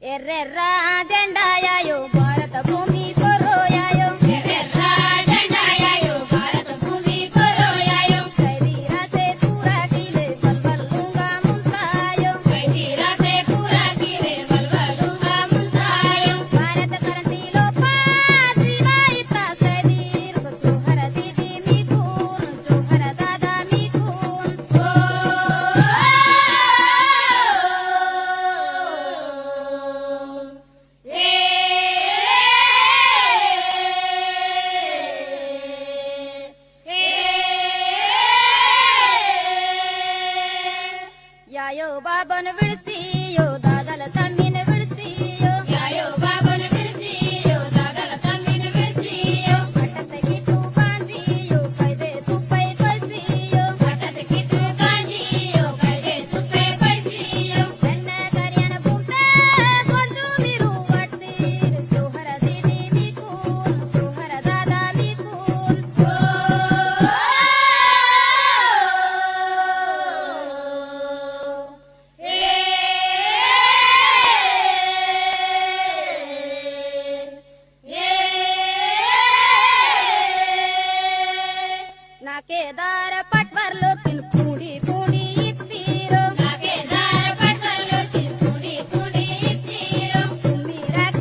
ఎర్రెర్ర జెండాయాయో భారత భూమి కొరోయాయో ఎర్రెర్ర జెండాయాయో భారత భూమి కొరోయాయో కైదీరా సే పూరా కిలే బల్బలుంగా ముంతాయో కైదీరా సే పూరా కిలే బల్బలుంగా ముంతాయో భారత కరంతిలో పాశ్రీవాయిత సైదీర్ జోహర దీది మీకూన్ జోహర దాదా మీకూన్ ಯಾಯೋ ಬಾಬನ ಬಿಡಿಸಿಯೋ ದಾದಲ ತಮ್ಮಿನ ಬಿಡಿಸಿಯೋ ಯಾಯೋ ಬಾಬನ ಬಿಡಿಸಿಯೋ ದಾದಲ ತಮ್ಮಿನ ಬಿಡಿಸಿಯೋ ಅಟ್ಟದ ಕಿಟ್ಟು ಕಾಂಜಿಯೋ ಕೈದೆ ತುಪ್ಪೈ ಕಳಿಸಿಯೋ ಅಟ್ಟದ ಕಿಟ್ಟು ಕಾಂಜಿಯೋ ಕೈದೆ ತುಪ್ಪೆ ಕಳಿಸಿಯೋ ನನ್ನ ಕರಿಯನ ಪುಟ್ಟ ಕೊಂದು ಬಿರು ವಡ್ತೀರ್ ಜೋಹರ ದೀದಿ ಮೀಕೂನ್ ಜೋಹರ ದಾದಾ ಮೀಕೂನ್ नाकेदार पटवर लो पिन पूड़ी